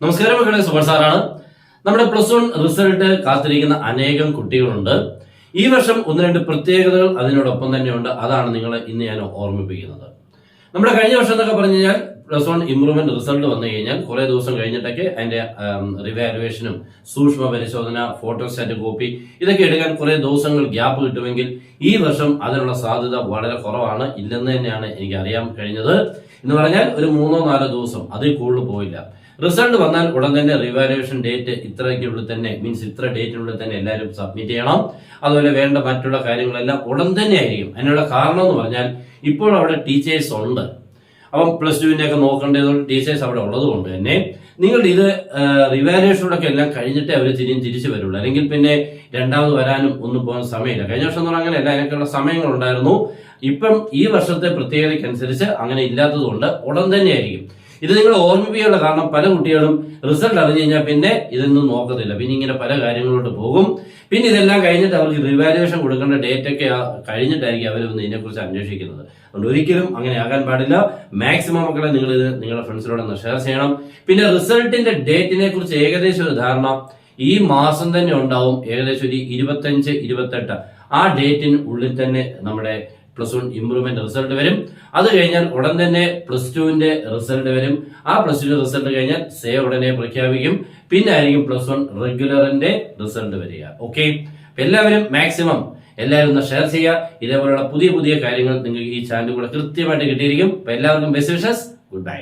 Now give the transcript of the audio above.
നമസ്കാരം മക്കളെ, സുബർ സാറാണ്. നമ്മുടെ +1 റിസൾട്ട് കാത്തിരിക്കുന്ന അനേകം കുട്ടികളുണ്ട്. ഈ വർഷം 1-2 പ്രത്യേകതകൾ അതിനോടൊപ്പം തന്നെയുണ്ട്. അതാണ് നിങ്ങളെ ഇന്ന് ഞാൻ ഓർമ്മിപ്പിക്കുന്നത്. നമ്മുടെ കഴിഞ്ഞ വർഷം എന്നൊക്കെ പറഞ്ഞു കഴിഞ്ഞാൽ +1 ഇംപ്രൂവ്മെന്റ് റിസൾട്ട് വന്നു കഴിഞ്ഞാൽ കുറെ ദിവസം കഴിഞ്ഞിട്ടൊക്കെ അതിന്റെ റിവാലുവേഷനും സൂക്ഷ്മ പരിശോധന, ഫോട്ടോസ്റ്റാറ്റ് കോപ്പി ഇതൊക്കെ എടുക്കാൻ കുറെ ദിവസങ്ങൾ ഗ്യാപ്പ് കിട്ടുമെങ്കിൽ ഈ വർഷം അതിനുള്ള സാധ്യത വളരെ കുറവാണ്. ഇല്ലെന്ന് തന്നെയാണ് എനിക്ക് അറിയാൻ കഴിഞ്ഞത്. എന്ന് പറഞ്ഞാൽ ഒരു 3-4 ദിവസം അതിൽ കൂടുതൽ പോയില്ല. റിസൾട്ട് വന്നാൽ ഉടൻ തന്നെ റിവാലുവേഷൻ ഡേറ്റ് ഇത്രയ്ക്കുള്ളിൽ തന്നെ, മീൻസ് ഇത്ര ഡേറ്റിനുള്ളിൽ തന്നെ എല്ലാവരും സബ്മിറ്റ് ചെയ്യണം. അതുപോലെ വേണ്ട മറ്റുള്ള കാര്യങ്ങളെല്ലാം ഉടൻ തന്നെ ആയിരിക്കും. അതിനുള്ള കാരണം എന്ന് പറഞ്ഞാൽ ഇപ്പോൾ അവിടെ ടീച്ചേഴ്സ് ഉണ്ട്. അപ്പം +2 ഒക്കെ നോക്കേണ്ടത് ടീച്ചേഴ്സ് അവിടെ ഉള്ളത് കൊണ്ട് തന്നെ നിങ്ങൾ ഇത് റിവാലുവേഷനോടൊക്കെ എല്ലാം കഴിഞ്ഞിട്ടേ അവർ തിരിച്ചു വരുള്ളൂ. അല്ലെങ്കിൽ പിന്നെ രണ്ടാമത് വരാനും ഒന്നും പോകാൻ സമയമില്ല. കഴിഞ്ഞ വർഷം എന്ന് പറഞ്ഞാൽ അങ്ങനെയല്ല, അതിനൊക്കെയുള്ള സമയങ്ങളുണ്ടായിരുന്നു. ഇപ്പം ഈ വർഷത്തെ പ്രത്യേകതയ്ക്കനുസരിച്ച് അങ്ങനെ ഇല്ലാത്തതുകൊണ്ട് ഉടൻ തന്നെ ആയിരിക്കും. ഇത് നിങ്ങൾ ഓർമ്മിപ്പിക്കാനുള്ള കാരണം പല കുട്ടികളും റിസൾട്ട് അറിഞ്ഞു കഴിഞ്ഞാൽ പിന്നെ ഇതൊന്നും നോക്കത്തില്ല, പിന്നെ ഇങ്ങനെ പല കാര്യങ്ങളോട്ട് പോകും. പിന്നെ ഇതെല്ലാം കഴിഞ്ഞിട്ട് അവർക്ക് റിവാലുവേഷൻ കൊടുക്കേണ്ട ഡേറ്റ് ഒക്കെ കഴിഞ്ഞിട്ടായിരിക്കും അവരൊന്ന് ഇതിനെക്കുറിച്ച് അന്വേഷിക്കുന്നത്. അതുകൊണ്ട് ഒരിക്കലും അങ്ങനെ ആകാൻ പാടില്ല. മാക്സിമം മക്കളെ നിങ്ങൾ ഇത് നിങ്ങളുടെ ഫ്രണ്ട്സിനോടൊന്ന് ഷെയർ ചെയ്യണം. പിന്നെ റിസൾട്ടിന്റെ ഡേറ്റിനെ കുറിച്ച് ഏകദേശം ഒരു ധാരണ ഈ മാസം തന്നെ ഉണ്ടാവും. ഏകദേശം ഒരു 25-28 ആ ഡേറ്റിന് ഉള്ളിൽ തന്നെ നമ്മുടെ +1 ഇംപ്രൂവ്മെന്റ് റിസൾട്ട് വരും. അത് കഴിഞ്ഞാൽ ഉടൻ തന്നെ +2ന്റെ റിസൾട്ട് വരും. ആ +2 റിസൾട്ട് കഴിഞ്ഞാൽ ഉടനെ പ്രഖ്യാപിക്കും. പിന്നെ ആയിരിക്കും +1 റെഗുലറിന്റെ റിസൾട്ട് വരിക. ഓക്കെ, എല്ലാവരും മാക്സിമം എല്ലാവരും ഒന്ന് ഷെയർ ചെയ്യുക. ഇതേപോലുള്ള പുതിയ കാര്യങ്ങൾ നിങ്ങൾക്ക് ഈ ചാനലിൽ കൂടെ കൃത്യമായിട്ട് കിട്ടിയിരിക്കും. എല്ലാവർക്കും ബെസ്റ്റ് വിഷസ്. Good bye.